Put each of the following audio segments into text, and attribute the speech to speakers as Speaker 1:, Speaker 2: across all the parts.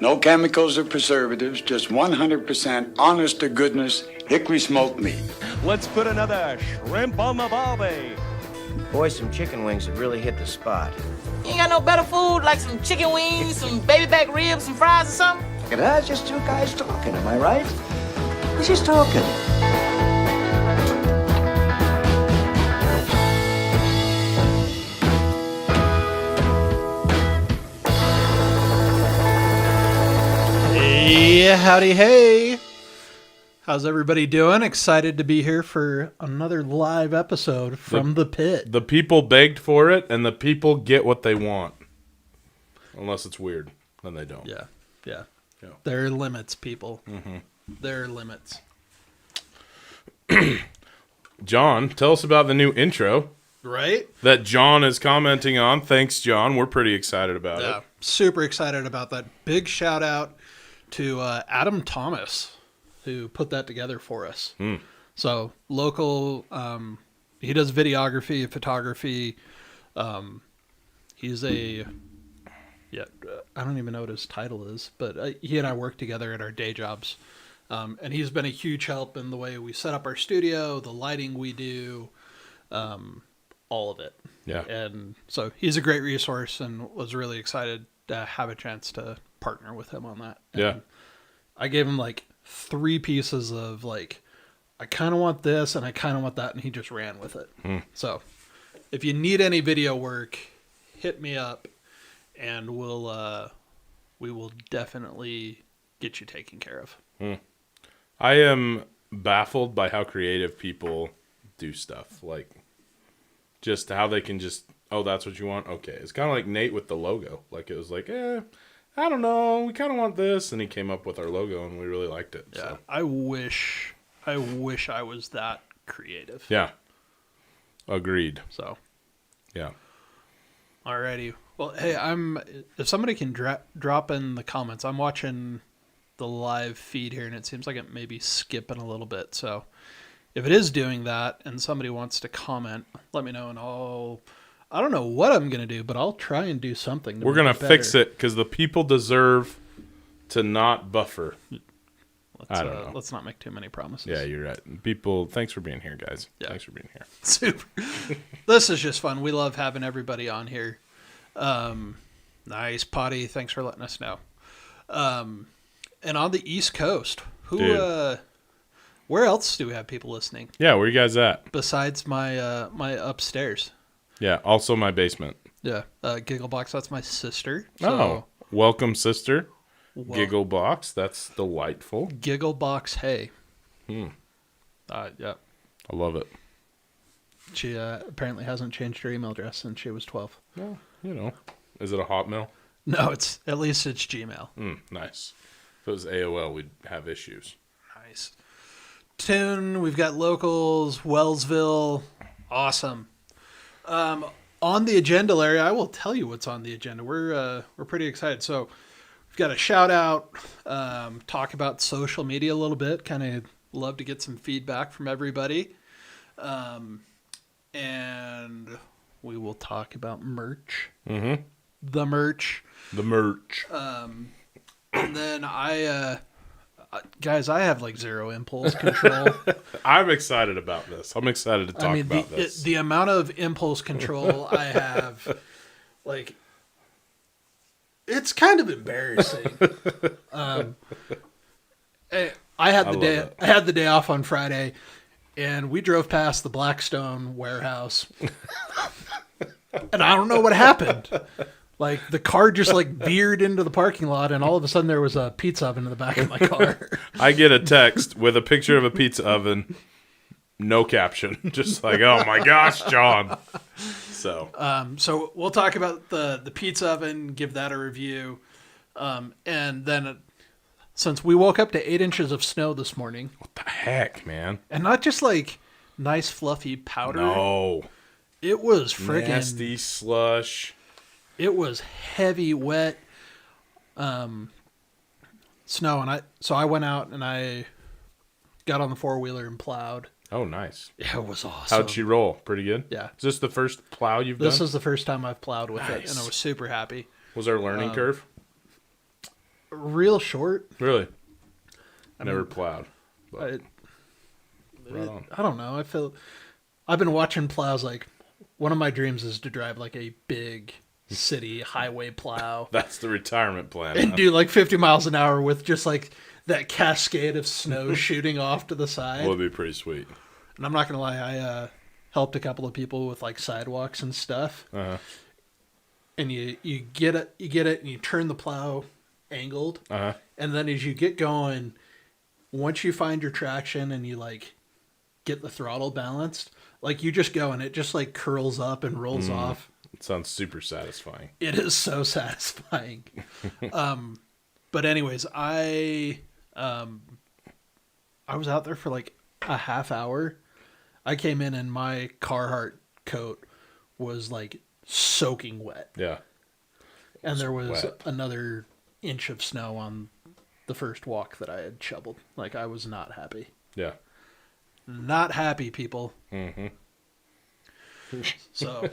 Speaker 1: No chemicals or preservatives, just 100% honest to goodness hickory smoked meat.
Speaker 2: Let's put another shrimp on the barbie.
Speaker 3: Boy, some chicken wings have really hit the spot.
Speaker 4: You ain't got no better food like some chicken wings, some baby back ribs, some fries or something?
Speaker 3: It's just two guys talking, am I right? We're just talking.
Speaker 5: Yeah, howdy, hey. How's everybody doing? Excited to be here for another live episode from the pit.
Speaker 6: The people begged for it, and the people get what they want. Unless it's weird, then they don't.
Speaker 5: Yeah. There are limits, people.
Speaker 6: Mm-hmm.
Speaker 5: There are limits.
Speaker 6: John, tell us about the new intro.
Speaker 5: Right?
Speaker 6: That John is commenting on. Thanks, John. We're pretty excited about it.
Speaker 5: Super excited about that. Big shout out to Adam Thomas, who put that together for us. So local, he does videography, photography. He's I don't even know what his title is, but he and I work together at our day jobs. And he's been a huge help in the way we set up our studio, the lighting we do, all of it.
Speaker 6: Yeah.
Speaker 5: And so he's a great resource and was really excited to have a chance to partner with him on that.
Speaker 6: Yeah.
Speaker 5: And I gave him like 3 pieces of like, I kind of want this and I kind of want that. And he just ran with it. So if you need any video work, hit me up and we will definitely get you taken care of.
Speaker 6: I am baffled by how creative people do stuff. Like, just how they can just, oh, that's what you want? Okay. It's kind of like Nate with the logo. Like, it was like, I don't know. We kind of want this. And he came up with our logo, and we really liked it.
Speaker 5: Yeah.
Speaker 6: So.
Speaker 5: I wish I was that creative.
Speaker 6: Yeah. Agreed.
Speaker 5: So.
Speaker 6: Yeah.
Speaker 5: Alrighty. Well, hey, if somebody can drop in the comments, I'm watching the live feed here, and it seems like it may be skipping a little bit. So if it is doing that and somebody wants to comment, let me know, and I don't know what I'm going to do, but I'll try and do something.
Speaker 6: We're going to fix it because the people deserve to not buffer. I don't know.
Speaker 5: Let's not make too many promises.
Speaker 6: Yeah, you're right. People, thanks for being here, guys.
Speaker 5: Yeah.
Speaker 6: Thanks for being here.
Speaker 5: Super. This is just fun. We love having everybody on here. Nice, Potty. Thanks for letting us know. And on the East Coast, where else do we have people listening?
Speaker 6: Yeah, where you guys at?
Speaker 5: Besides my my upstairs.
Speaker 6: Yeah, also my basement.
Speaker 5: Yeah, Gigglebox, that's my sister.
Speaker 6: So, welcome, sister. Gigglebox, that's delightful.
Speaker 5: Gigglebox, hey. Yeah.
Speaker 6: I love it.
Speaker 5: She apparently hasn't changed her email address since she was 12.
Speaker 6: Well, you know. Is it a Hotmail?
Speaker 5: No, at least it's Gmail.
Speaker 6: Nice. If it was AOL, we'd have issues.
Speaker 5: Nice. Tune, we've got locals, Wellsville. Awesome. On the agenda, Larry, I will tell you what's on the agenda. We're pretty excited. So we've got a shout out, talk about social media a little bit. Kind of love to get some feedback from everybody. And we will talk about merch.
Speaker 6: Mm-hmm.
Speaker 5: The merch. And then guys, I have like zero impulse control.
Speaker 6: I'm excited about this. I'm excited to talk about this.
Speaker 5: The amount of impulse control I have, like, it's kind of embarrassing. I had the day off on Friday, and we drove past the Blackstone warehouse, and I don't know what happened. Like, the car just, like, veered into the parking lot, and all of a sudden there was a pizza oven in the back of my car.
Speaker 6: I get a text with a picture of a pizza oven, no caption. Just like, oh, my gosh, John. So
Speaker 5: we'll talk about the pizza oven, give that a review. And then, since we woke up to 8 inches of snow this morning.
Speaker 6: What the heck, man?
Speaker 5: And not just, like, nice, fluffy powder.
Speaker 6: No.
Speaker 5: It was friggin'
Speaker 6: nasty slush.
Speaker 5: It was heavy, wet snow, and I went out and I got on the 4-wheeler and plowed.
Speaker 6: Oh, nice.
Speaker 5: Yeah, it was awesome.
Speaker 6: How'd she roll? Pretty good?
Speaker 5: Yeah.
Speaker 6: Is this the first plow you've done?
Speaker 5: This is the first time I've plowed with it,
Speaker 6: Nice.
Speaker 5: and I was super happy.
Speaker 6: Was there a learning curve?
Speaker 5: real short.
Speaker 6: Really? Never plowed.
Speaker 5: I,
Speaker 6: Right on.
Speaker 5: I don't know. I've been watching plows. Like, one of my dreams is to drive like a big city highway plow
Speaker 6: That's the retirement plan.
Speaker 5: and
Speaker 6: huh?
Speaker 5: do like 50 miles an hour with just like that cascade of snow shooting off to the side.
Speaker 6: Would be pretty sweet.
Speaker 5: And I'm not gonna lie, I helped a couple of people with like sidewalks and stuff.
Speaker 6: Uh-huh.
Speaker 5: And you get it, and you turn the plow angled,
Speaker 6: Uh-huh.
Speaker 5: and then as you get going, once you find your traction and you like get the throttle balanced, like you just go and it just like curls up and rolls off.
Speaker 6: It sounds super satisfying.
Speaker 5: It is so satisfying. But anyways, I was out there for like a half hour. I came in and my Carhartt coat was like soaking wet.
Speaker 6: Yeah.
Speaker 5: And there was
Speaker 6: wet.
Speaker 5: another inch of snow on the first walk that I had shoveled. Like, I was not happy.
Speaker 6: Yeah.
Speaker 5: Not happy, people.
Speaker 6: Mm-hmm.
Speaker 5: So,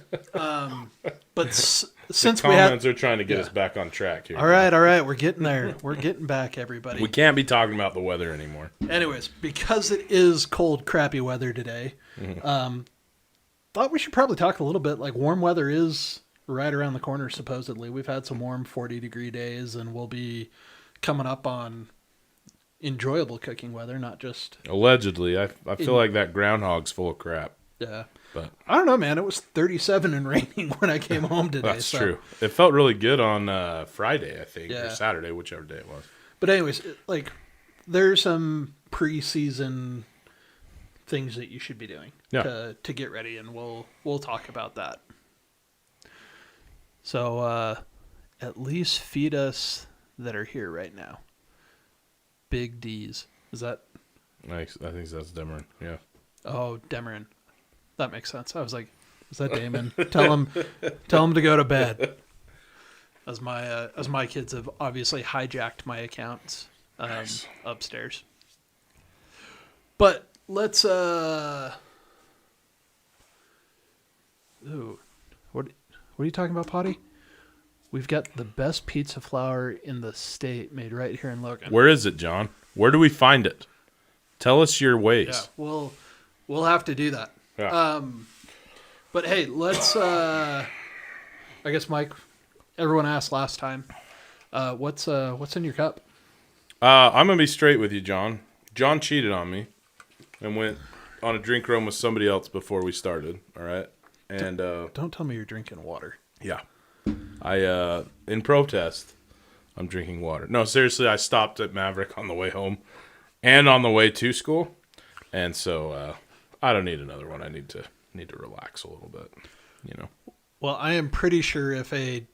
Speaker 5: but since we
Speaker 6: Comments
Speaker 5: had...
Speaker 6: are trying to get
Speaker 5: yeah.
Speaker 6: us back on track here.
Speaker 5: All right, we're getting there. We're getting back, everybody.
Speaker 6: We can't be talking about the weather anymore.
Speaker 5: Anyways, because it is cold, crappy weather today, thought we should probably talk a little bit. Like, warm weather is right around the corner, supposedly. We've had some warm 40-degree days, and we'll be coming up on enjoyable cooking weather, not just...
Speaker 6: Allegedly. I feel like that groundhog's full of crap.
Speaker 5: Yeah.
Speaker 6: But
Speaker 5: I don't know, man. It was 37 and raining when I came home today.
Speaker 6: that's true. It felt really good on Friday, I think,
Speaker 5: Yeah.
Speaker 6: or Saturday, whichever day it was.
Speaker 5: But anyways, like, there's some preseason things that you should be doing to get ready, and we'll talk about that. So, at least feed us that are here right now. Big D's. Is that?
Speaker 6: I think that's Demerin. Yeah.
Speaker 5: Oh, Demerin. That makes sense. I was like, is that Damon? tell him to go to bed. As my kids have obviously hijacked my accounts upstairs. But let's ooh, what are you talking about, Potty? We've got the best pizza flour in the state made right here in Logan.
Speaker 6: Where is it, John? Where do we find it? Tell us your ways.
Speaker 5: Yeah, we'll have to do that.
Speaker 6: Yeah.
Speaker 5: But hey, let's I guess Mike, everyone asked last time, what's in your cup?
Speaker 6: I'm going to be straight with you, John. John cheated on me and went on a drink run with somebody else before we started, all right? And
Speaker 5: Don't tell me you're drinking water.
Speaker 6: yeah. I in protest, I'm drinking water. No, seriously, I stopped at Maverick on the way home and on the way to school. And so I don't need another one. I need to relax a little bit, you know.
Speaker 5: Well, I am pretty sure if a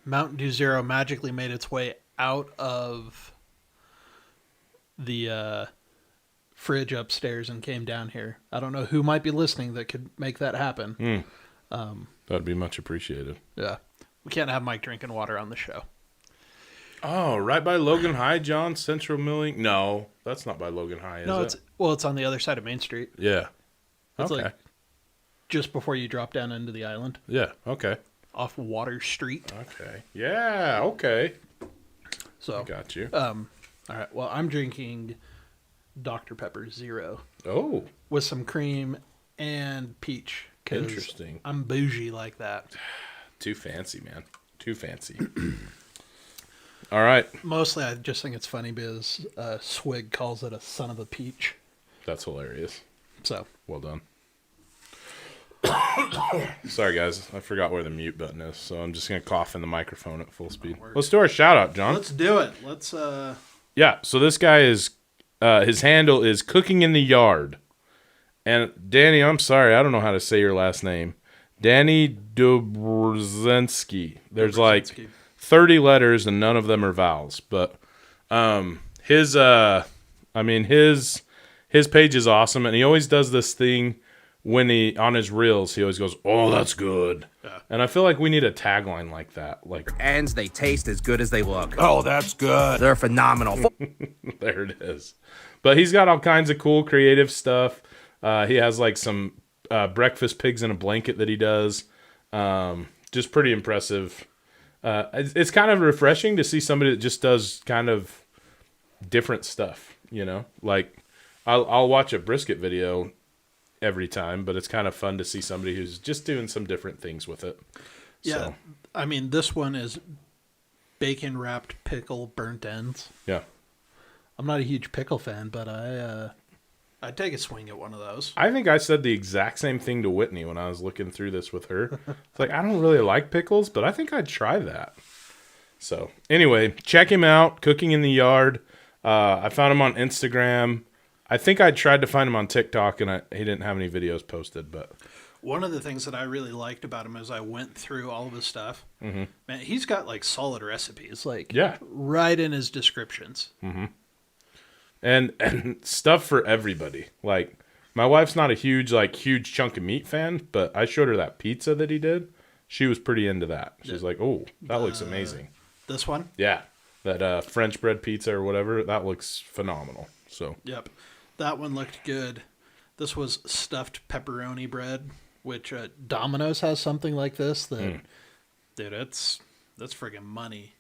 Speaker 5: Mountain Dew Zero magically made its way out of the fridge upstairs and came down here, I don't know who might be listening that could make that happen.
Speaker 6: That'd be much appreciated.
Speaker 5: Yeah. We can't have Mike drinking water on the show.
Speaker 6: Oh, right by Logan High, John, Central Milling. No, that's not by Logan High, is
Speaker 5: No,
Speaker 6: it?
Speaker 5: it's on the other side of Main Street.
Speaker 6: Yeah.
Speaker 5: It's
Speaker 6: Okay.
Speaker 5: like just before you drop down into the island
Speaker 6: Yeah, okay.
Speaker 5: off Water Street.
Speaker 6: Okay. Yeah, okay.
Speaker 5: So,
Speaker 6: Got you.
Speaker 5: all right. Well, I'm drinking Dr. Pepper Zero
Speaker 6: Oh,
Speaker 5: with some cream and peach. 'Cause
Speaker 6: interesting.
Speaker 5: I'm bougie like that.
Speaker 6: Too fancy, man. Too fancy. All right.
Speaker 5: Mostly, I just think it's funny because Swig calls it a son of a peach.
Speaker 6: That's hilarious.
Speaker 5: So,
Speaker 6: Well done. Sorry, guys. I forgot where the mute button is, so I'm just going to cough in the microphone at full speed. Let's do our shout-out, John.
Speaker 5: let's do it. Let's,
Speaker 6: Yeah, so this guy is, his handle is Cooking in the Yard. And Danny, I'm sorry, I don't know how to say your last name. Danny Dobrzinski. There's like 30 letters and none of them are vowels. But his page is awesome, and he always does this thing when he on his reels. He always goes, "Oh, that's good." Yeah. And I feel like we need a tagline like that. Like,
Speaker 3: And they taste as good as they look.
Speaker 2: Oh, that's good.
Speaker 3: They're phenomenal.
Speaker 6: there it is. But he's got all kinds of cool creative stuff. He has like some breakfast pigs in a blanket that he does. Just pretty impressive it's kind of refreshing to see somebody that just does kind of different stuff, you know? Like, I'll watch a brisket video every time, but it's kind of fun to see somebody who's just doing some different things with it.
Speaker 5: Yeah,
Speaker 6: So,
Speaker 5: I mean, this one is bacon wrapped pickle burnt ends.
Speaker 6: yeah.
Speaker 5: I'm not a huge pickle fan, but I'd take a swing at one of those.
Speaker 6: I think I said the exact same thing to Whitney when I was looking through this with her. It's like, I don't really like pickles, but I think I'd try that. So, anyway, check him out, Cooking in the Yard. I found him on Instagram. I think I tried to find him on TikTok, and he didn't have any videos posted. But
Speaker 5: one of the things that I really liked about him as I went through all of his stuff, man, he's got like solid recipes, like right in his descriptions.
Speaker 6: And stuff for everybody. Like, my wife's not a huge chunk of meat fan, but I showed her that pizza that he did. She was pretty into that. She's like, "Oh, that looks amazing."
Speaker 5: This one?
Speaker 6: Yeah, that French bread pizza or whatever, that looks phenomenal. So,
Speaker 5: Yep. That one looked good. This was stuffed pepperoni bread, which Domino's has something like this. That, dude, that's friggin' money.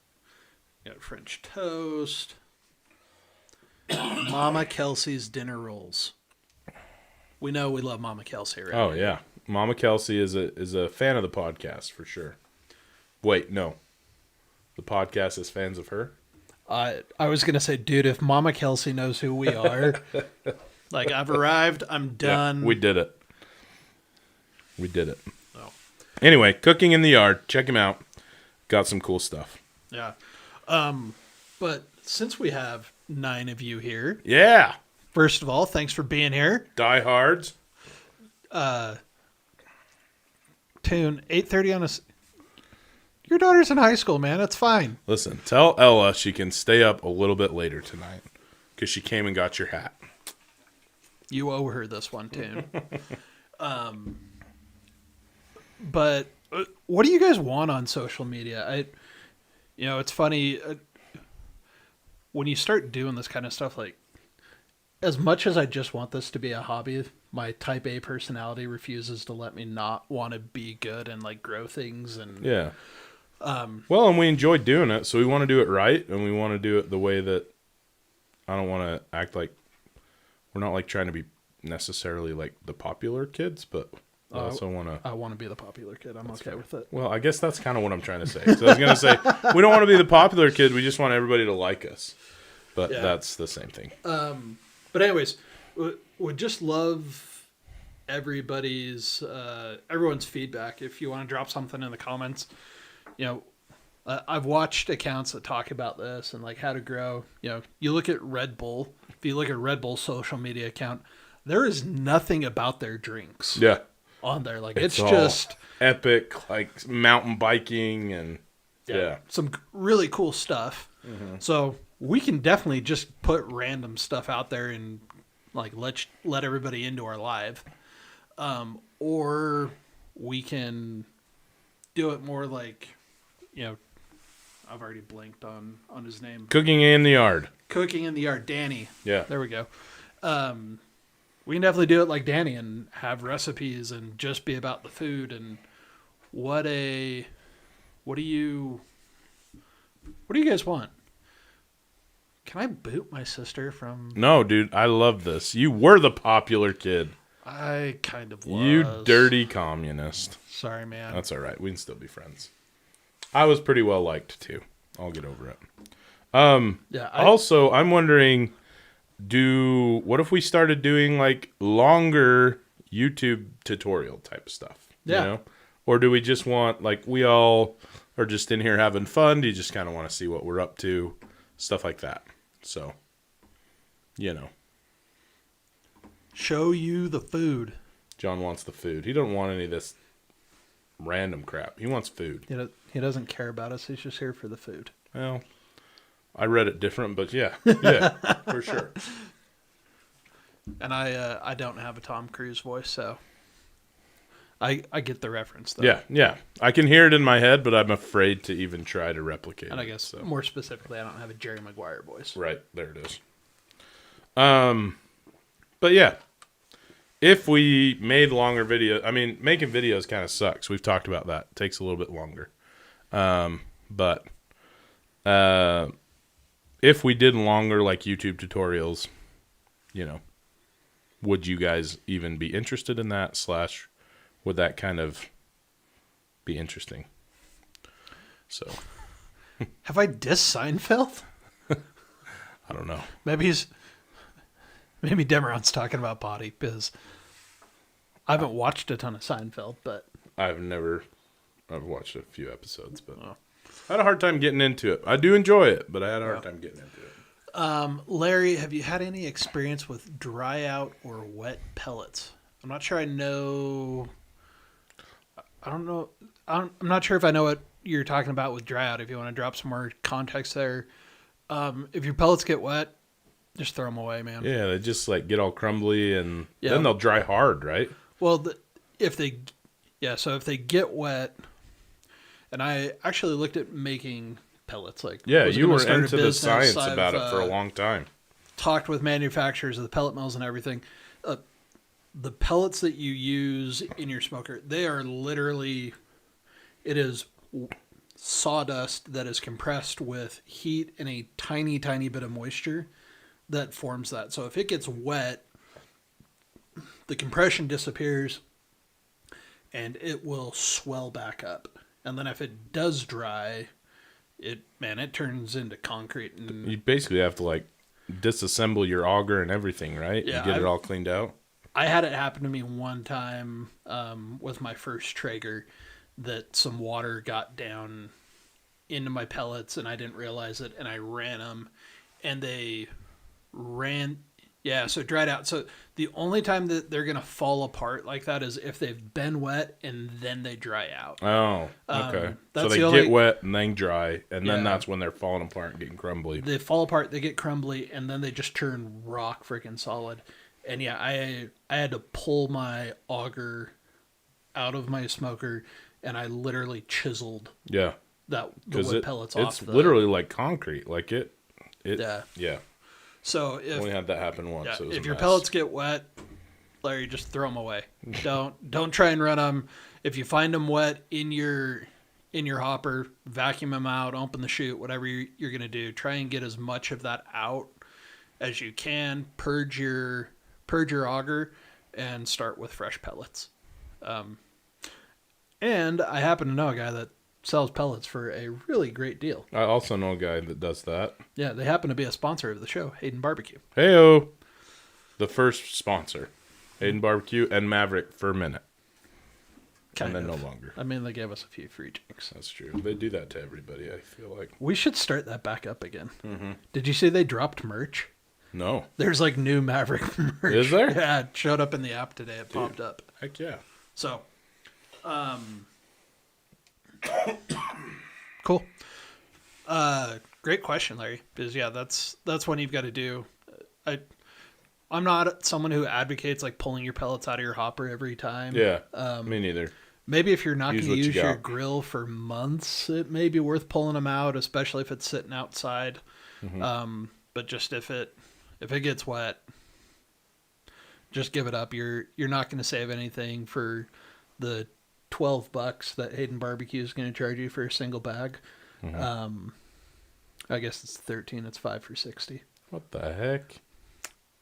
Speaker 5: Got French toast. Mama Kelsey's dinner rolls. We know we love Mama Kelsey, right?
Speaker 6: oh yeah, Mama Kelsey is a fan of the podcast for sure. Wait, no, the podcast is fans of her.
Speaker 5: I was gonna say, dude, if Mama Kelsey knows who we are, like I've arrived, I'm done.
Speaker 6: Yeah, we did it. We did it.
Speaker 5: Oh.
Speaker 6: Anyway, Cooking in the Yard. Check him out. Got some cool stuff.
Speaker 5: Yeah. But since we have 9 of you here,
Speaker 6: Yeah.
Speaker 5: first of all, thanks for being here.
Speaker 6: Diehards.
Speaker 5: Tune 8:30 on a. Your daughter's in high school, man. It's fine.
Speaker 6: Listen, tell Ella she can stay up a little bit later tonight because she came and got your hat.
Speaker 5: You owe her this one, Tune. But what do you guys want on social media? It's funny when you start doing this kind of stuff. Like, as much as I just want this to be a hobby, my Type A personality refuses to let me not want to be good and like grow things. And
Speaker 6: Yeah. Well, and we enjoy doing it, so we want to do it right, and we want to do it the way that I don't want to act like we're not like trying to be necessarily like the popular kids, but I also want to.
Speaker 5: I want to be the popular kid. I'm okay with it.
Speaker 6: Well, I guess that's kind of what I'm trying to say. So I was going to say, we don't want to be the popular kid. We just want everybody to like us. But that's the same thing.
Speaker 5: But anyways, would just love everyone's feedback. If you want to drop something in the comments, I've watched accounts that talk about this and like how to grow. You look at Red Bull. If you look at Red Bull's social media account, there is nothing about their drinks.
Speaker 6: Yeah.
Speaker 5: On there, like it's
Speaker 6: all
Speaker 5: just
Speaker 6: epic, like mountain biking and
Speaker 5: some really cool stuff. So we can definitely just put random stuff out there and like let everybody into our live, or we can do it more like I've already blinked on his name.
Speaker 6: Cooking in the Yard.
Speaker 5: Cooking in the Yard, Danny.
Speaker 6: Yeah,
Speaker 5: there we go. We can definitely do it like Danny and have recipes and just be about the food. And what do you guys want? Can I boot my sister from?
Speaker 6: No, dude, I love this. You were the popular kid.
Speaker 5: I kind of was.
Speaker 6: You dirty communist.
Speaker 5: Sorry, man.
Speaker 6: That's all right. We can still be friends. I was pretty well liked too. I'll get over it. Also, I'm wondering, what if we started doing like longer YouTube tutorial type stuff?
Speaker 5: Yeah.
Speaker 6: Or do we just want, like, we all are just in here having fun? Do you just kind of want to see what we're up to? Stuff like that. So,
Speaker 5: show you the food.
Speaker 6: John wants the food. He don't want any of this random crap. He wants food.
Speaker 5: He doesn't care about us. He's just here for the food.
Speaker 6: Well, I read it different, but yeah, for sure.
Speaker 5: And I don't have a Tom Cruise voice, so I get the reference though.
Speaker 6: Yeah. I can hear it in my head, but I'm afraid to even try to replicate it.
Speaker 5: And I guess more specifically, I don't have a Jerry Maguire voice.
Speaker 6: Right, there it is. But yeah, if we made longer videos, I mean, making videos kind of sucks. We've talked about that. It takes a little bit longer. But if we did longer like YouTube tutorials, would you guys even be interested in that? / would that kind of be interesting? So,
Speaker 5: Have I dissed Seinfeld?
Speaker 6: I don't know.
Speaker 5: Maybe Demeron's talking about body because I haven't watched a ton of Seinfeld, but
Speaker 6: I've watched a few episodes, but I had a hard time getting into it. I do enjoy it, but I had a hard time getting into it.
Speaker 5: Larry, have you had any experience with dry out or wet pellets? I'm not sure I know. I don't know. I'm not sure if I know what you're talking about with dry out. If you want to drop some more context there. If your pellets get wet, just throw them away, man.
Speaker 6: Yeah, they just like get all crumbly and
Speaker 5: Yeah.
Speaker 6: then they'll dry hard, right?
Speaker 5: Well, if they get wet, and I actually looked at making pellets. Like,
Speaker 6: Yeah,
Speaker 5: was
Speaker 6: you
Speaker 5: gonna
Speaker 6: were
Speaker 5: start a
Speaker 6: into the
Speaker 5: business.
Speaker 6: science
Speaker 5: I've,
Speaker 6: about it for a long time.
Speaker 5: Talked with manufacturers of the pellet mills and everything. The pellets that you use in your smoker, they are literally, it is sawdust that is compressed with heat and a tiny, tiny bit of moisture that forms that. So if it gets wet, the compression disappears and it will swell back up. And then if it does dry, it turns into concrete. And
Speaker 6: You basically have to like disassemble your auger and everything, right?
Speaker 5: Yeah,
Speaker 6: You get it all cleaned out.
Speaker 5: I had it happen to me one time with my first Traeger that some water got down into my pellets and I didn't realize it, and I ran them and they ran. Yeah, so it dried out. So the only time that they're going to fall apart like that is if they've been wet and then they dry out.
Speaker 6: Oh, okay. So
Speaker 5: that's
Speaker 6: they
Speaker 5: the
Speaker 6: get
Speaker 5: only-
Speaker 6: wet and then dry, and then
Speaker 5: Yeah.
Speaker 6: that's when they're falling apart and getting crumbly.
Speaker 5: They fall apart, they get crumbly, and then they just turn rock freaking solid. And yeah, I had to pull my auger out of my smoker, and I literally chiseled
Speaker 6: Yeah,
Speaker 5: the
Speaker 6: because
Speaker 5: wood pellets off.
Speaker 6: it's literally like concrete. Like it.
Speaker 5: Yeah. So if
Speaker 6: Only had that happen once.
Speaker 5: yeah,
Speaker 6: It was
Speaker 5: if
Speaker 6: a
Speaker 5: your
Speaker 6: mess.
Speaker 5: pellets get wet, Larry, just throw them away. Don't try and run them. If you find them wet in your hopper, vacuum them out, open the chute, whatever you're gonna do. Try and get as much of that out as you can. Purge your auger and start with fresh pellets. And I happen to know a guy that sells pellets for a really great deal.
Speaker 6: I also know a guy that does that.
Speaker 5: Yeah, they happen to be a sponsor of the show, Hayden Barbecue.
Speaker 6: Heyo, the first sponsor, Hayden Barbecue and Maverick for a minute,
Speaker 5: Kind
Speaker 6: and then
Speaker 5: of.
Speaker 6: no longer.
Speaker 5: I mean, they gave us a few free drinks.
Speaker 6: That's true. They do that to everybody. I feel like
Speaker 5: We should start that back up again. Mm-hmm. Did you see they dropped merch?
Speaker 6: no.
Speaker 5: There's like new Maverick merch.
Speaker 6: Is there?
Speaker 5: Yeah, it showed up in the app today. It popped up.
Speaker 6: Heck yeah.
Speaker 5: So, cool. Great question, Larry. Because yeah, that's one you've got to do. I'm not someone who advocates like pulling your pellets out of your hopper every time.
Speaker 6: Yeah. Me neither.
Speaker 5: Maybe if you're not
Speaker 6: Use
Speaker 5: going to
Speaker 6: what you
Speaker 5: use your
Speaker 6: got.
Speaker 5: grill for months, it may be worth pulling them out, especially if it's sitting outside.
Speaker 6: Mm-hmm.
Speaker 5: But just if it gets wet, just give it up. You're not going to save anything for the $12 that Hayden Barbecue is going to charge you for a single bag.
Speaker 6: Mm-hmm.
Speaker 5: I guess it's 13. It's 5 for 60.
Speaker 6: What the heck?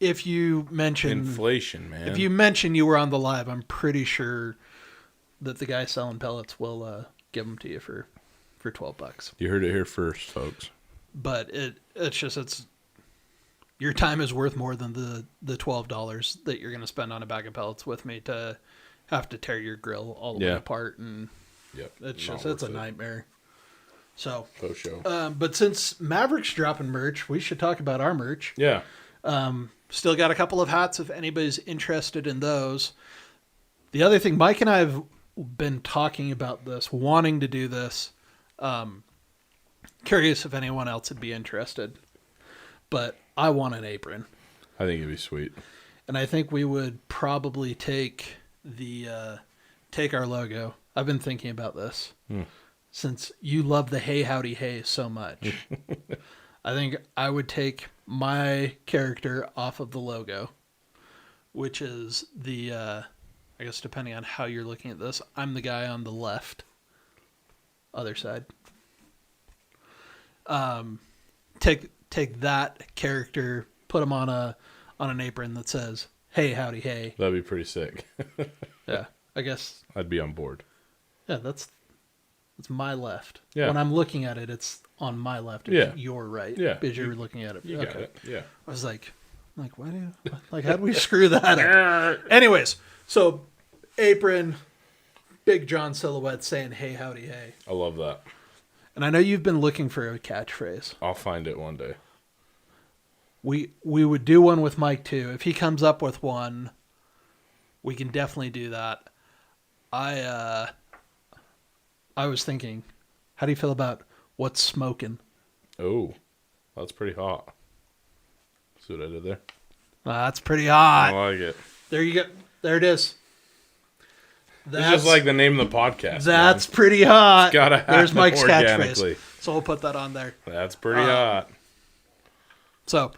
Speaker 5: If you mention
Speaker 6: Inflation, man.
Speaker 5: If you mention you were on the live, I'm pretty sure that the guy selling pellets will give them to you for $12.
Speaker 6: You heard it here first, folks.
Speaker 5: But it's your time is worth more than the $12 that you're going to spend on a bag of pellets with me to have to tear your grill all the way apart, and
Speaker 6: Yep.
Speaker 5: it's a nightmare. So,
Speaker 6: Faux show.
Speaker 5: but since Maverick's dropping merch, we should talk about our merch.
Speaker 6: Yeah.
Speaker 5: Still got a couple of hats if anybody's interested in those. The other thing, Mike and I have been talking about this, wanting to do this. Curious if anyone else would be interested. But I want an apron.
Speaker 6: I think it'd be sweet.
Speaker 5: And I think we would probably take our logo. I've been thinking about this. Since you love the Hey Howdy Hey so much. I think I would take my character off of the logo, which is I guess depending on how you're looking at this, I'm the guy on the left, other side. Take that character, put him on an apron that says, "Hey, howdy, hey."
Speaker 6: That'd be pretty sick.
Speaker 5: Yeah, I guess.
Speaker 6: I'd be on board.
Speaker 5: Yeah, that's my left.
Speaker 6: Yeah.
Speaker 5: When I'm looking at it, it's on my left. It's
Speaker 6: Yeah.
Speaker 5: your right.
Speaker 6: Yeah.
Speaker 5: Because you're looking at it.
Speaker 6: You got it. Yeah.
Speaker 5: I was like, why do you, like, how do we screw that up? Anyways, so apron, Big John silhouette saying, "Hey, howdy, hey."
Speaker 6: I love that.
Speaker 5: And I know you've been looking for a catchphrase.
Speaker 6: I'll find it one day.
Speaker 5: We would do one with Mike too. If he comes up with one, we can definitely do that. I was thinking, how do you feel about what's smoking?
Speaker 6: Oh, that's pretty hot. See what I did there?
Speaker 5: That's pretty hot.
Speaker 6: I like it.
Speaker 5: There you go. There it is.
Speaker 6: It's just like the name of the podcast.
Speaker 5: That's
Speaker 6: man.
Speaker 5: pretty hot.
Speaker 6: It's gotta happen
Speaker 5: There's Mike's
Speaker 6: organically.
Speaker 5: catchphrase. So we'll put that on there.
Speaker 6: That's pretty hot.
Speaker 5: So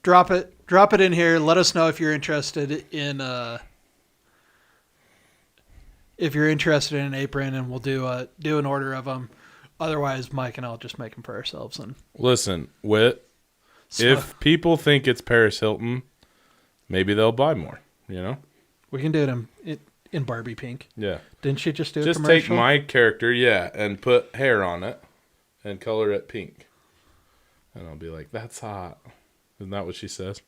Speaker 5: drop it in here. Let us know if you're interested in an apron, and we'll do an order of them. Otherwise, Mike and I'll just make them for ourselves. And
Speaker 6: Listen, Whit, if people think it's Paris Hilton, maybe they'll buy more, you know?
Speaker 5: we can do it in Barbie pink.
Speaker 6: Yeah.
Speaker 5: Didn't she just do a
Speaker 6: Just
Speaker 5: commercial?
Speaker 6: take my character, and put hair on it and color it pink. And I'll be like, that's hot. Isn't that what she says?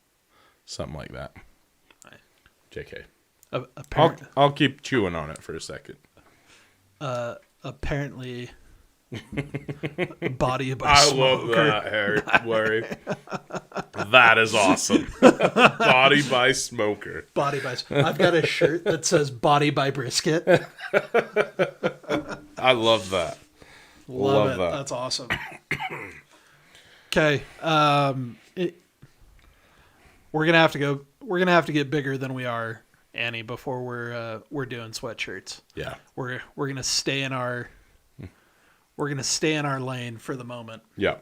Speaker 6: Something like that. JK. I'll keep chewing on it for a second.
Speaker 5: Apparently, body by
Speaker 6: I
Speaker 5: smoker.
Speaker 6: love that, Harry. That is awesome. Body by smoker.
Speaker 5: Body by. I've got a shirt that says "Body by Brisket."
Speaker 6: I love that.
Speaker 5: Love it.
Speaker 6: that.
Speaker 5: That's awesome. Okay, we're gonna have to go. We're gonna have to get bigger than we are, Annie, before we're doing sweatshirts.
Speaker 6: Yeah.
Speaker 5: We're gonna stay in our. We're gonna stay in our lane for the moment.
Speaker 6: Yeah.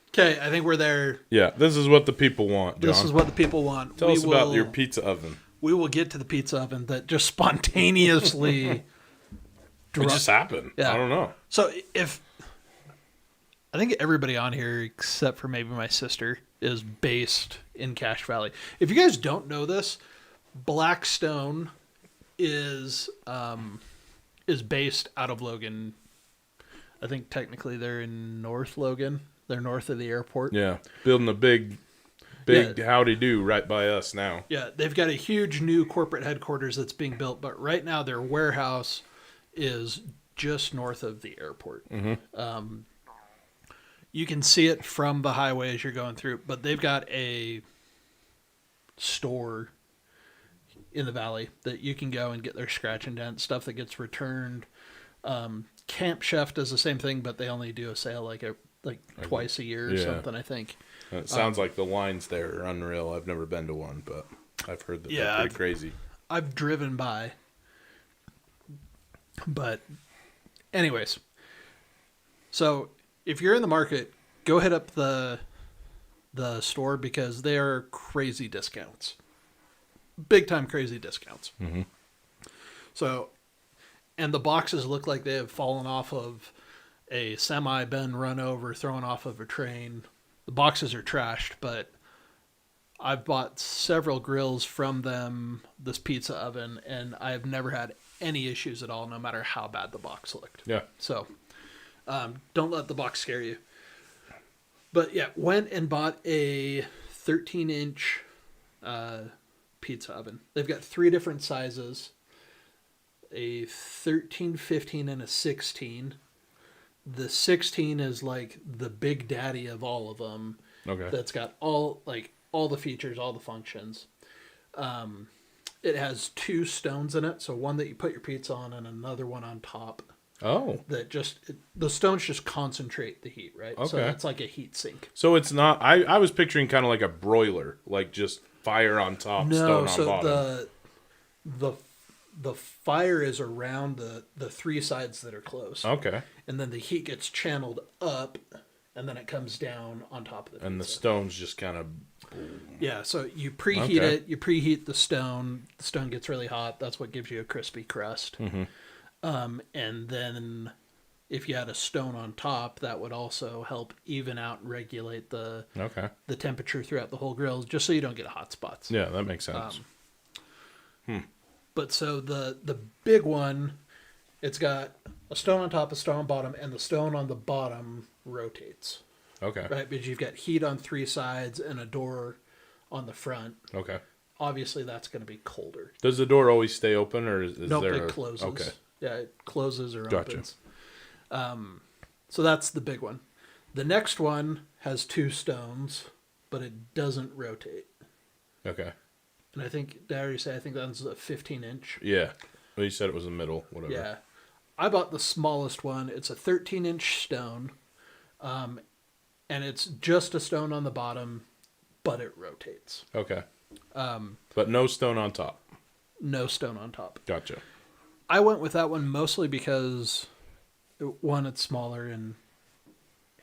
Speaker 5: Okay, I think we're there.
Speaker 6: Yeah. This is what the people want, John.
Speaker 5: This is what the people want.
Speaker 6: Tell us about your pizza oven.
Speaker 5: We will get to the pizza oven that just spontaneously.
Speaker 6: It just happened.
Speaker 5: Yeah.
Speaker 6: I don't know.
Speaker 5: So I think everybody on here, except for maybe my sister, is based in Cache Valley. If you guys don't know this, Blackstone is based out of Logan. I think technically they're in North Logan. They're north of the airport.
Speaker 6: Yeah. Building a big howdy-do right by us now.
Speaker 5: Yeah, they've got a huge new corporate headquarters that's being built, but right now their warehouse is just north of the airport. Mm-hmm. You can see it from the highway as you're going through, but they've got a store in the valley that you can go and get their scratch and dent stuff that gets returned. Camp Chef does the same thing, but they only do a sale like twice a year or something, I think.
Speaker 6: It sounds like the lines there are unreal. I've never been to one, but I've heard that they're pretty crazy.
Speaker 5: I've driven by. But anyways, so if you're in the market, go hit up the store because they are crazy discounts. Big time crazy discounts. Mm-hmm. So, and the boxes look like they have fallen off of a semi, been run over, thrown off of a train. The boxes are trashed, but I've bought several grills from them, this pizza oven, and I've never had any issues at all, no matter how bad the box looked.
Speaker 6: Yeah.
Speaker 5: So, don't let the box scare you. But yeah, went and bought a 13-inch pizza oven. They've got 3 different sizes, a 13, 15, and a 16. The 16 is like the big daddy of all of them.
Speaker 6: Okay.
Speaker 5: That's got all the features, all the functions. It has 2 stones in it, so one that you put your pizza on and another one on top.
Speaker 6: Oh.
Speaker 5: That the stones just concentrate the heat, right?
Speaker 6: Okay.
Speaker 5: So it's like a heat sink.
Speaker 6: So it's not. I was picturing kind of like a broiler, like just fire on top, stone on bottom.
Speaker 5: The fire is around the 3 sides that are close.
Speaker 6: Okay.
Speaker 5: And then the heat gets channeled up, and then it comes down on top of the pizza.
Speaker 6: And the stones just kind of.
Speaker 5: Yeah, so you preheat it. You preheat the stone. The stone gets really hot. That's what gives you a crispy crust. Mm-hmm. And then if you had a stone on top, that would also help even out and regulate the temperature throughout the whole grill, just so you don't get hot spots.
Speaker 6: Yeah, that makes sense.
Speaker 5: But so the big one, it's got a stone on top, a stone on bottom, and the stone on the bottom rotates.
Speaker 6: Okay.
Speaker 5: Right, because you've got heat on 3 sides and a door on the front.
Speaker 6: Okay.
Speaker 5: Obviously, that's going to be colder.
Speaker 6: Does the door always stay open, or is
Speaker 5: Nope,
Speaker 6: there?
Speaker 5: it closes.
Speaker 6: Okay.
Speaker 5: Yeah, it closes or
Speaker 6: Gotcha.
Speaker 5: opens. So that's the big one. The next one has 2 stones, but it doesn't rotate.
Speaker 6: Okay.
Speaker 5: And I think, did I already say, I think that's a 15-inch.
Speaker 6: Yeah. Well, you said it was the middle, whatever.
Speaker 5: Yeah. I bought the smallest one. It's a 13-inch stone. And it's just a stone on the bottom, but it rotates.
Speaker 6: Okay. But no stone on top.
Speaker 5: No stone on top.
Speaker 6: Gotcha.
Speaker 5: I went with that one mostly because, one, it's smaller, and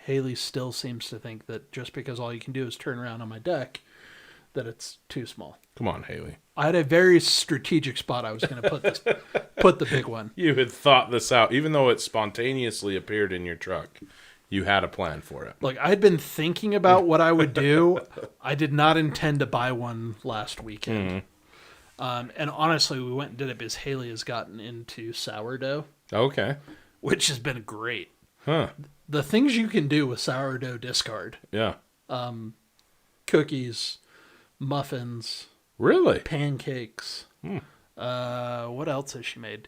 Speaker 5: Haley still seems to think that just because all you can do is turn around on my deck, that it's too small.
Speaker 6: Come on, Haley.
Speaker 5: I had a very strategic spot I was going to put the big one.
Speaker 6: You had thought this out, even though it spontaneously appeared in your truck. You had a plan for it.
Speaker 5: Like, I'd been thinking about what I would do. I did not intend to buy one last weekend. And honestly, we went and did it because Haley has gotten into sourdough,
Speaker 6: Okay.
Speaker 5: which has been great.
Speaker 6: Huh.
Speaker 5: The things you can do with sourdough discard:
Speaker 6: Yeah.
Speaker 5: cookies, muffins,
Speaker 6: Really?
Speaker 5: pancakes. What else has she made?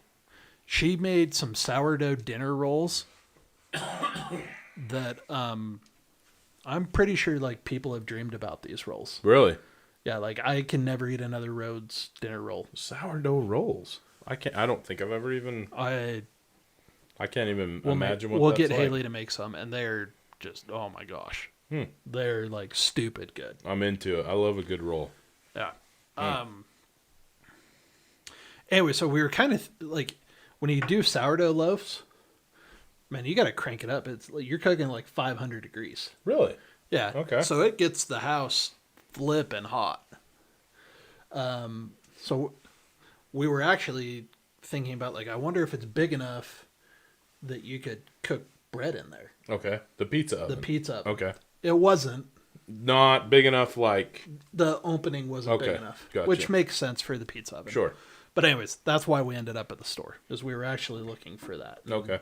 Speaker 5: She made some sourdough dinner rolls that I'm pretty sure like people have dreamed about these rolls.
Speaker 6: Really?
Speaker 5: Yeah, like I can never eat another Rhodes dinner roll.
Speaker 6: Sourdough rolls. I don't think I've ever even. I can't even imagine what
Speaker 5: we'll
Speaker 6: that's
Speaker 5: get
Speaker 6: like.
Speaker 5: Haley to make some, and they're just, oh my gosh, they're like stupid good.
Speaker 6: I'm into it. I love a good roll.
Speaker 5: Yeah. Anyway, so we were kind of like, when you do sourdough loaves, man, you got to crank it up. It's like you're cooking like 500 degrees.
Speaker 6: Really?
Speaker 5: Yeah.
Speaker 6: Okay.
Speaker 5: So it gets the house flipping hot. So we were actually thinking about, like, I wonder if it's big enough that you could cook bread in there.
Speaker 6: Okay. The pizza oven.
Speaker 5: The pizza oven.
Speaker 6: Okay.
Speaker 5: It wasn't.
Speaker 6: Not big enough, like.
Speaker 5: The opening wasn't big
Speaker 6: Okay,
Speaker 5: enough,
Speaker 6: gotcha.
Speaker 5: which makes sense for the pizza oven.
Speaker 6: Sure.
Speaker 5: But anyways, that's why we ended up at the store, is we were actually looking for that.
Speaker 6: Okay.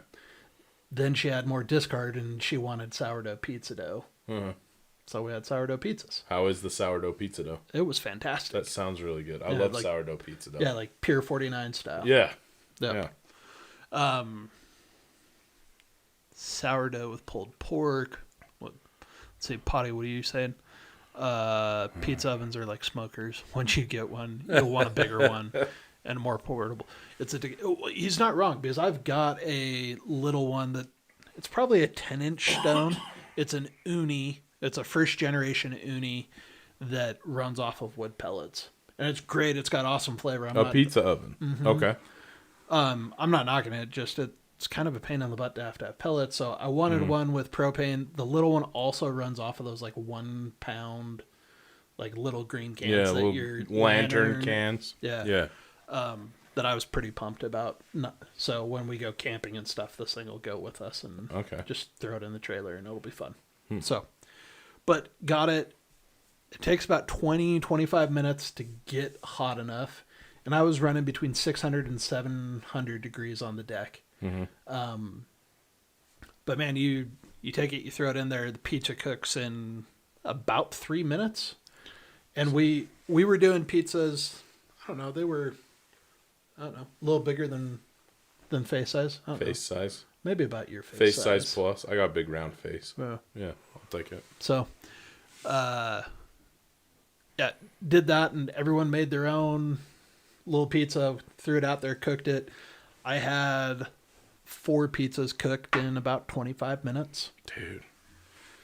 Speaker 5: Then she had more discard, and she wanted sourdough pizza dough.
Speaker 6: Uh-huh.
Speaker 5: So we had sourdough pizzas.
Speaker 6: How is the sourdough pizza dough?
Speaker 5: It was fantastic.
Speaker 6: That sounds really good. I
Speaker 5: Yeah,
Speaker 6: love
Speaker 5: like-
Speaker 6: sourdough pizza dough.
Speaker 5: Yeah, like Pier 49 style.
Speaker 6: Yeah.
Speaker 5: Yep.
Speaker 6: Yeah.
Speaker 5: Sourdough with pulled pork. Let's see, Potty, what are you saying? Pizza ovens are like smokers. Once you get one, you'll want a bigger one and more portable. He's not wrong, because I've got a little one that it's probably a 10-inch stone. It's an uni. It's a first generation uni that runs off of wood pellets, and it's great. It's got awesome flavor.
Speaker 6: Pizza oven.
Speaker 5: Mm-hmm.
Speaker 6: Okay.
Speaker 5: I'm not knocking it. Just it's kind of a pain in the butt to have pellets. So I wanted one with propane. The little one also runs off of those like 1 pound, like little green cans.
Speaker 6: Yeah,
Speaker 5: that
Speaker 6: little
Speaker 5: your
Speaker 6: lantern cans.
Speaker 5: Yeah.
Speaker 6: Yeah.
Speaker 5: That I was pretty pumped about. So when we go camping and stuff, this thing will go with us, and
Speaker 6: Okay.
Speaker 5: just throw it in the trailer and it'll be fun. So, but got it. It takes about 20-25 minutes to get hot enough. And I was running between 600 and 700 degrees on the deck. But man, you take it, you throw it in there, the pizza cooks in about 3 minutes. And we were doing pizzas, I don't know, they were, a little bigger than face size. I don't know.
Speaker 6: Face size.
Speaker 5: Maybe about your
Speaker 6: Face size plus. I got a big round face.
Speaker 5: Yeah.
Speaker 6: Yeah, I'll take it.
Speaker 5: So, yeah, did that, and everyone made their own little pizza, threw it out there, cooked it. I had 4 pizzas cooked in about 25 minutes.
Speaker 6: Dude.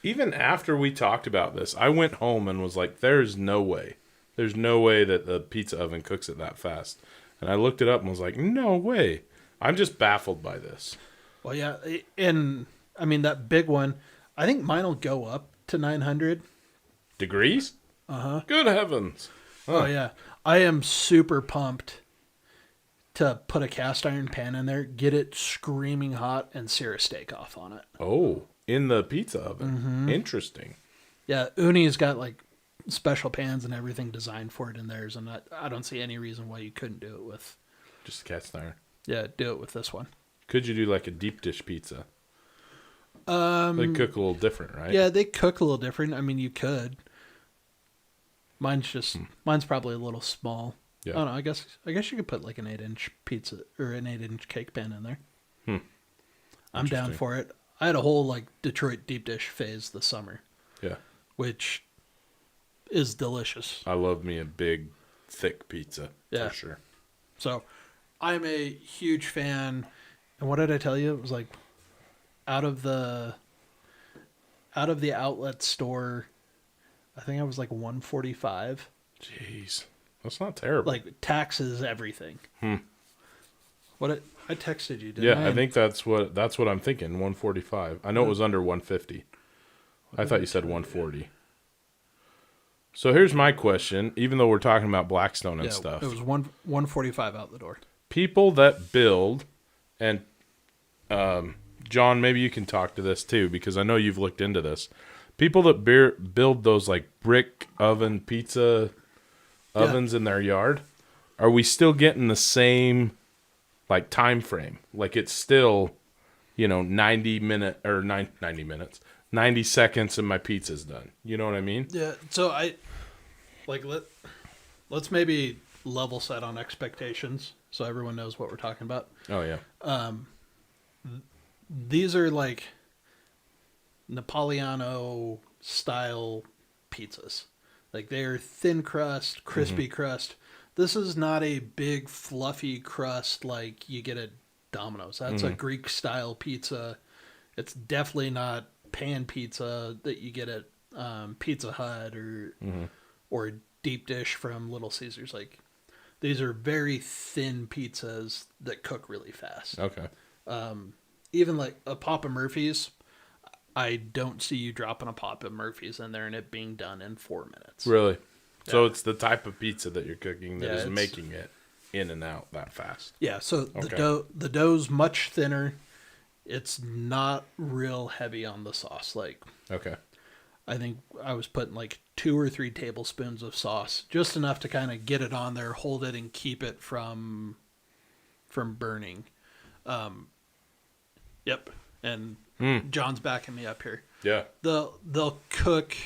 Speaker 6: Even after we talked about this, I went home and was like, there's no way. There's no way that the pizza oven cooks it that fast. And I looked it up and was like, no way. I'm just baffled by this.
Speaker 5: Well, yeah, and I mean, that big one, I think mine will go up to 900.
Speaker 6: Degrees? Uh-huh. Good heavens.
Speaker 5: Oh, yeah. I am super pumped to put a cast iron pan in there, get it screaming hot, and sear a steak off on it.
Speaker 6: Oh, in the pizza oven. Interesting.
Speaker 5: Yeah, Uni's got like special pans and everything designed for it in theirs, and I don't see any reason why you couldn't do it with.
Speaker 6: Just cast iron.
Speaker 5: Yeah, do it with this one.
Speaker 6: Could you do like a deep dish pizza? They cook a little different, right?
Speaker 5: Yeah, they cook a little different. I mean, you could. Mine's probably a little small.
Speaker 6: Yeah.
Speaker 5: I don't know. I guess you could put like an 8-inch pizza or an 8-inch cake pan in there. I'm down for it. I had a whole like Detroit deep dish phase this summer.
Speaker 6: Yeah.
Speaker 5: Which is delicious.
Speaker 6: I love me a big, thick pizza
Speaker 5: Yeah.
Speaker 6: for sure.
Speaker 5: So, I'm a huge fan. And what did I tell you? It was like out of the outlet store, I think I was like 145.
Speaker 6: Jeez, that's not terrible.
Speaker 5: Like taxes, everything. What I texted you, didn't
Speaker 6: yeah, I think that's what I'm thinking. 145. I know it was under 150. I thought you said 140. So here's my question. Even though we're talking about Blackstone and stuff,
Speaker 5: it was 145 out the door.
Speaker 6: people that build, and John, maybe you can talk to this too, because I know you've looked into this. People that build those like brick oven pizza ovens in their yard, are we still getting the same like time frame? Like it's still, 90 minutes, 90 seconds and my pizza's done. You know what I mean?
Speaker 5: Yeah. So let's maybe level set on expectations so everyone knows what we're talking about.
Speaker 6: Oh yeah.
Speaker 5: These are like Napoleano style pizzas. Like they're thin crust, crispy crust. This is not a big fluffy crust like you get at Domino's. That's a Greek style pizza. It's definitely not pan pizza that you get at Pizza Hut or deep dish from Little Caesars. Like these are very thin pizzas that cook really fast.
Speaker 6: Okay.
Speaker 5: Even like a Papa Murphy's, I don't see you dropping a Papa Murphy's in there and it being done in 4 minutes.
Speaker 6: Really? Yeah. So it's the type of pizza that you're cooking that is
Speaker 5: it's
Speaker 6: making it in and out that fast.
Speaker 5: Yeah, so the dough's much thinner. It's not real heavy on the sauce. Like,
Speaker 6: Okay.
Speaker 5: I think I was putting like 2 or 3 tablespoons of sauce, just enough to kind of get it on there, hold it, and keep it from burning. Yep. And John's backing me up here.
Speaker 6: Yeah.
Speaker 5: They'll cook.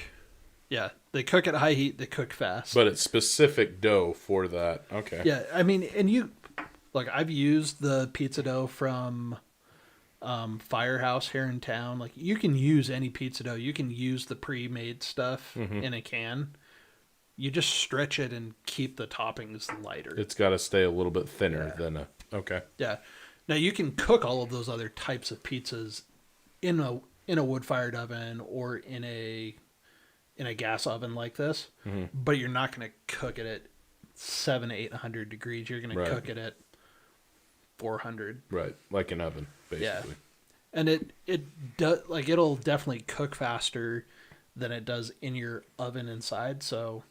Speaker 5: Yeah, they cook at high heat. They cook fast.
Speaker 6: But it's specific dough for that. Okay.
Speaker 5: Yeah, I mean, and I've used the pizza dough from Firehouse here in town. Like, you can use any pizza dough. You can use the pre-made stuff in a can. You just stretch it and keep the toppings lighter.
Speaker 6: It's got to stay a little bit thinner than a... Okay.
Speaker 5: Yeah. Now, you can cook all of those other types of pizzas in a wood-fired oven or in a gas oven like this, but you're not going to cook it at 700-800 degrees. You're going to cook it at 400.
Speaker 6: Right. Like an oven, basically.
Speaker 5: Yeah. And it does, like, it'll definitely cook faster than it does in your oven inside. So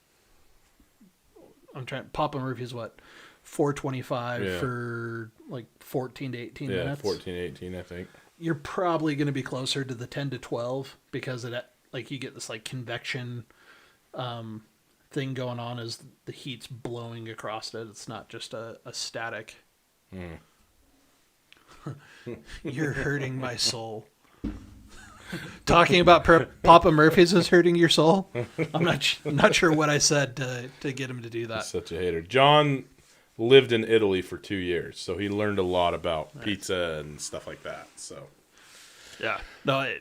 Speaker 5: I'm trying. Papa Murphy's what? 425 for like 14 to 18 minutes.
Speaker 6: 14, 18, I think.
Speaker 5: You're probably going to be closer to the 10 to 12 because it, like, you get this like convection thing going on as the heat's blowing across it. It's not just a static. You're hurting my soul. Talking about Papa Murphy's is hurting your soul? I'm not sure what I said to get him to do that.
Speaker 6: Such a hater. John lived in Italy for 2 years, so he learned a lot about pizza and stuff like that. So
Speaker 5: yeah, no,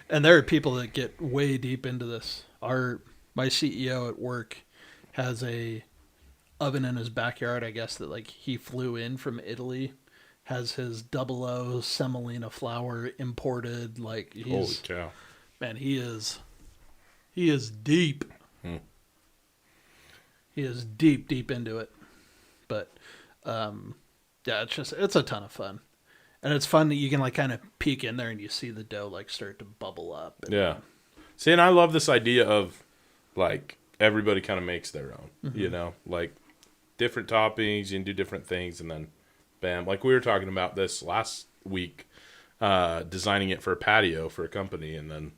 Speaker 5: and there are people that get way deep into this. My CEO at work has a oven in his backyard, I guess, that like he flew in from Italy. Has his 00 semolina flour imported. Like,
Speaker 6: holy cow,
Speaker 5: man, he is deep. He is deep into it. But yeah, it's a ton of fun, and it's fun that you can like kind of peek in there and you see the dough like start to bubble up.
Speaker 6: Yeah. See, and I love this idea of like everybody kind of makes their own. Like different toppings, you can do different things, and then bam. Like we were talking about this last week, designing it for a patio for a company, and then,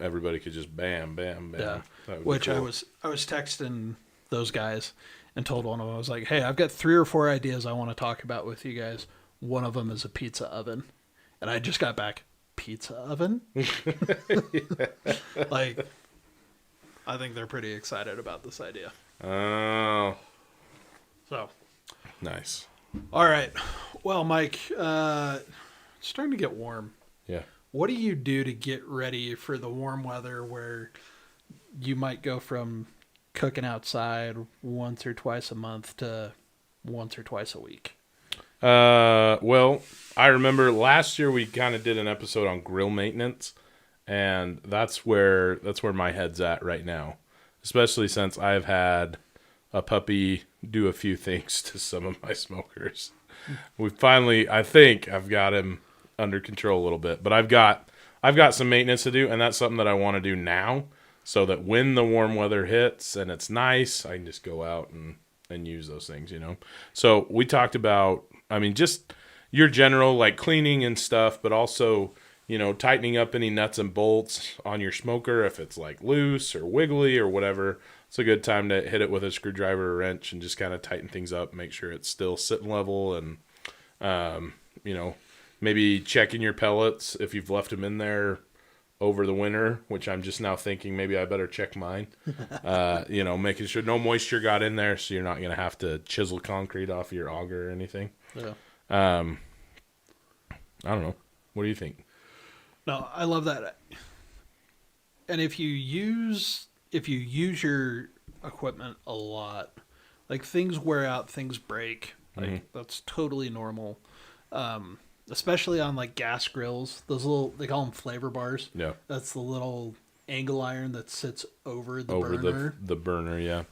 Speaker 6: everybody could just bam, bam, bam.
Speaker 5: Yeah.
Speaker 6: That would be
Speaker 5: Which
Speaker 6: cool.
Speaker 5: I was texting those guys and told one of them, I was like, hey, I've got 3 or 4 ideas I want to talk about with you guys. One of them is a pizza oven. And I just got back, pizza oven? Like, I think they're pretty excited about this idea.
Speaker 6: Oh,
Speaker 5: So,
Speaker 6: nice.
Speaker 5: all right. Well, Mike, it's starting to get warm.
Speaker 6: Yeah.
Speaker 5: What do you do to get ready for the warm weather where you might go from cooking outside once or twice a month to once or twice a week?
Speaker 6: Well, I remember last year we kind of did an episode on grill maintenance, and that's where my head's at right now, especially since I've had a puppy do a few things to some of my smokers. I think I've got him under control a little bit, but I've got some maintenance to do, and that's something that I want to do now, so that when the warm weather hits and it's nice, I can just go out and use those things, So we talked about, just your general like cleaning and stuff, but also, tightening up any nuts and bolts on your smoker if it's like loose or wiggly or whatever. It's a good time to hit it with a screwdriver or wrench and just kind of tighten things up, make sure it's still sitting level, and maybe checking your pellets if you've left them in there over the winter, which I'm just now thinking maybe I better check mine. Making sure no moisture got in there, so you're not going to have to chisel concrete off your auger or anything.
Speaker 5: Yeah.
Speaker 6: I don't know. What do you think?
Speaker 5: No, I love that. And if you use your equipment a lot, like things wear out, things break. Like that's totally normal. Especially on like gas grills, those little, they call them flavor bars.
Speaker 6: Yeah.
Speaker 5: That's the little angle iron that sits over the
Speaker 6: Over
Speaker 5: burner.
Speaker 6: the burner, yeah.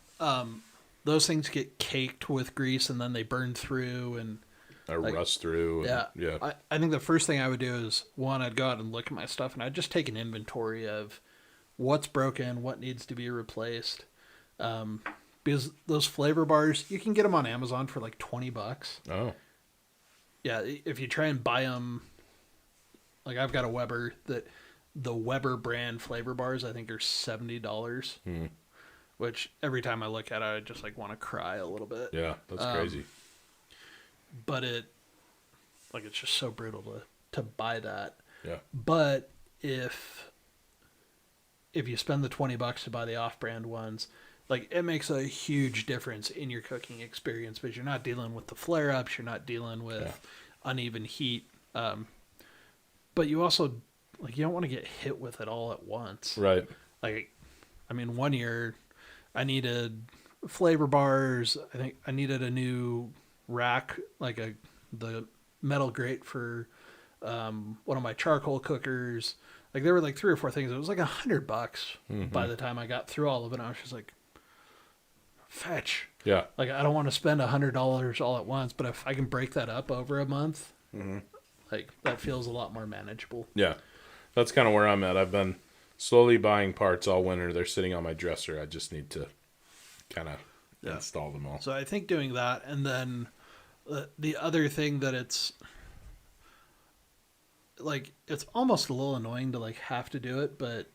Speaker 5: Those things get caked with grease and then they burn through and
Speaker 6: Rust through.
Speaker 5: yeah.
Speaker 6: Yeah.
Speaker 5: I think the first thing I would do is, one, I'd go out and look at my stuff and I'd just take an inventory of what's broken, what needs to be replaced. Because those flavor bars, you can get them on Amazon for like $20.
Speaker 6: Oh.
Speaker 5: Yeah, if you try and buy them, like I've got a Weber, the Weber brand flavor bars I think are $70, which every time I look at it, I just like want to cry a little bit.
Speaker 6: Yeah, that's crazy.
Speaker 5: But it's just so brutal to buy that.
Speaker 6: Yeah.
Speaker 5: But if you spend the $20 to buy the off-brand ones, like it makes a huge difference in your cooking experience because you're not dealing with the flare-ups, you're not dealing with uneven heat, but you also you don't want to get hit with it all at once.
Speaker 6: Right.
Speaker 5: One year I needed flavor bars. I think I needed a new rack, the metal grate for one of my charcoal cookers. Like there were like 3 or 4 things. It was like $100 by the time I got through all of it. I was just like, fetch.
Speaker 6: Yeah.
Speaker 5: Like I don't want to spend $100 all at once, but if I can break that up over a month, that feels a lot more manageable.
Speaker 6: Yeah. That's kind of where I'm at. I've been slowly buying parts all winter. They're sitting on my dresser. I just need to kind of install them all.
Speaker 5: So I think doing that, and then the other thing that it's almost a little annoying to have to do it, but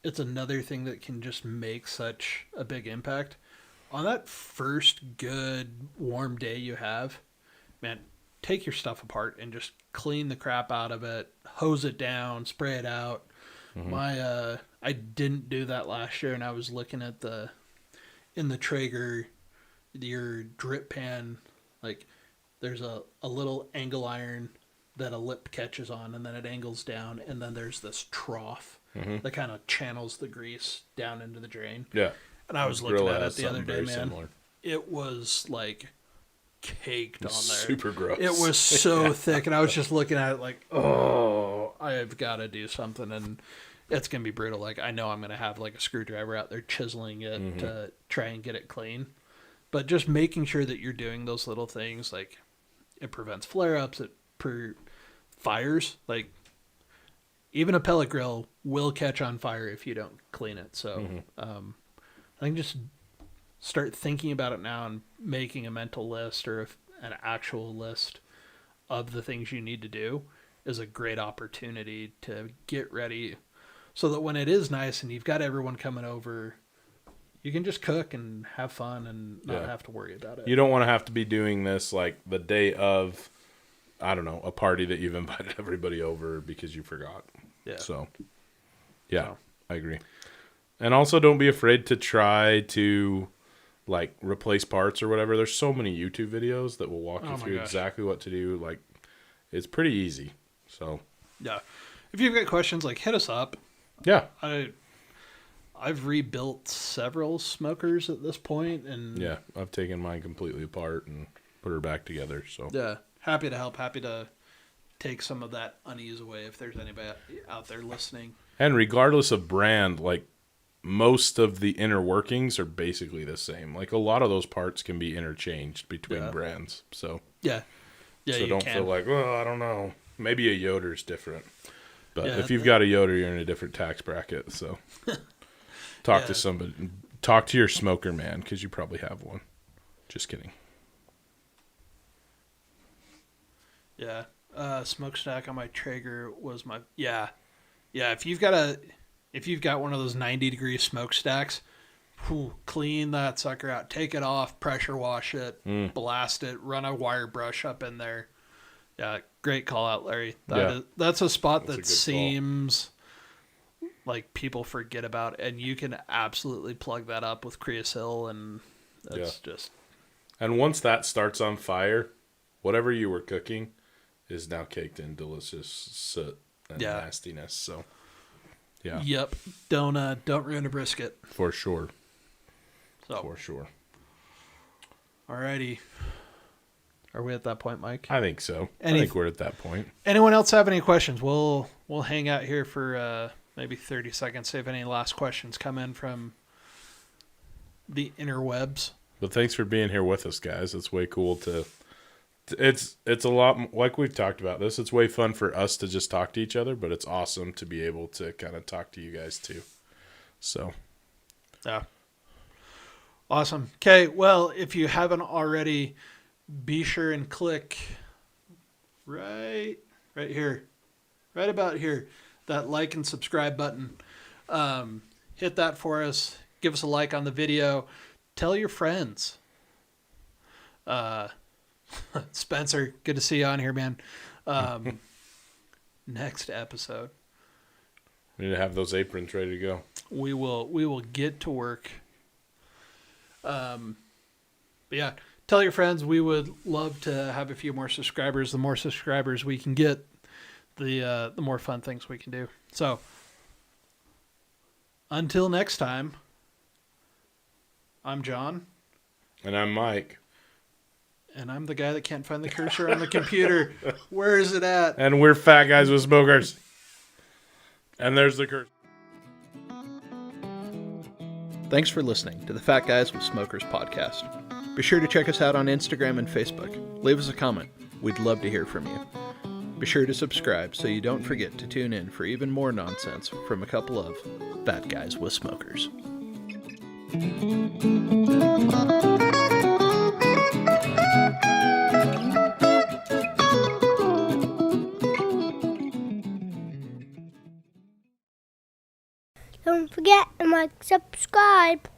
Speaker 5: it's another thing that can just make such a big impact. On that first good warm day you have, man, take your stuff apart and just clean the crap out of it, hose it down, spray it out. I didn't do that last year, and I was looking at in the Traeger, your drip pan, there's a little angle iron that a lip catches on, and then it angles down, and then there's this trough that kind of channels the grease down into the drain.
Speaker 6: Yeah.
Speaker 5: And I was looking
Speaker 6: Grill
Speaker 5: at it
Speaker 6: has
Speaker 5: the other
Speaker 6: something
Speaker 5: day,
Speaker 6: very
Speaker 5: man.
Speaker 6: similar.
Speaker 5: It was caked on there.
Speaker 6: Super gross.
Speaker 5: It was so thick, and I was just looking at it oh, I've got to do something, and it's going to be brutal. I know I'm going to have a screwdriver out there chiseling it to try and get it clean. But just making sure that you're doing those little things, it prevents flare-ups, fires. Even a pellet grill will catch on fire if you don't clean it. So I think just start thinking about it now and making a mental list or an actual list of the things you need to do is a great opportunity to get ready so that when it is nice and you've got everyone coming over, you can just cook and have fun and not have to worry about it.
Speaker 6: You don't want to have to be doing this like the day of, I don't know, a party that you've invited everybody over because you forgot.
Speaker 5: Yeah.
Speaker 6: So, yeah, I agree. And also don't be afraid to try to like replace parts or whatever. There's so many YouTube videos that will walk you through exactly what to do. Like, it's pretty easy. So,
Speaker 5: yeah. If you've got questions, like, hit us up.
Speaker 6: yeah.
Speaker 5: I've rebuilt several smokers at this point, and
Speaker 6: Yeah, I've taken mine completely apart and put her back together. So,
Speaker 5: yeah, happy to help. Happy to take some of that unease away if there's anybody out there listening.
Speaker 6: and regardless of brand, like, most of the inner workings are basically the same. Like, a lot of those parts can be interchanged between brands. So,
Speaker 5: Yeah. Yeah,
Speaker 6: so
Speaker 5: you
Speaker 6: don't
Speaker 5: can.
Speaker 6: feel like, well, I don't know. Maybe a Yoder's different. But
Speaker 5: Yeah,
Speaker 6: if you've got a Yoder, you're in a different tax bracket. So talk to somebody. Talk to your smoker man, because you probably have one. Just kidding.
Speaker 5: Yeah. Smokestack on my Traeger was my yeah. If you've got one of those 90-degree smokestacks, clean that sucker out. Take it off, pressure wash it, blast it, run a wire brush up in there. Yeah, great call out, Larry. That's a spot
Speaker 6: That's a
Speaker 5: that
Speaker 6: good call.
Speaker 5: seems like people forget about, and you can absolutely plug that up with Creosil, and that's just.
Speaker 6: And once that starts on fire, whatever you were cooking is now caked in delicious soot and nastiness. So, yeah.
Speaker 5: Yep. Don't ruin a brisket.
Speaker 6: For sure.
Speaker 5: So.
Speaker 6: For sure.
Speaker 5: Alrighty. Are we at that point, Mike?
Speaker 6: I think so. I think we're at that point.
Speaker 5: Anyone else have any questions? We'll hang out here for maybe 30 seconds. See if any last questions come in from the interwebs.
Speaker 6: But thanks for being here with us, guys. It's way cool to. It's a lot like we've talked about this. It's way fun for us to just talk to each other, but it's awesome to be able to kind of talk to you guys too. So,
Speaker 5: yeah, awesome. Okay, well, if you haven't already, be sure and click right here, right about here, that like and subscribe button. Hit that for us. Give us a like on the video. Tell your friends. Spencer, good to see you on here, man. Next episode,
Speaker 6: we need to have those aprons ready to go.
Speaker 5: we will get to work. But yeah, tell your friends. We would love to have a few more subscribers. The more subscribers we can get, the more fun things we can do. So until next time, I'm John.
Speaker 6: And I'm Mike.
Speaker 5: And I'm the guy that can't find the cursor on the computer. Where is it at?
Speaker 6: And we're Fat Guys with Smokers. And there's the curse.
Speaker 5: Thanks for listening to the Fat Guys with Smokers podcast. Be sure to check us out on Instagram and Facebook. Leave us a comment. We'd love to hear from you. Be sure to subscribe so you don't forget to tune in for even more nonsense from a couple of Fat Guys with Smokers.
Speaker 7: Don't forget to like, subscribe.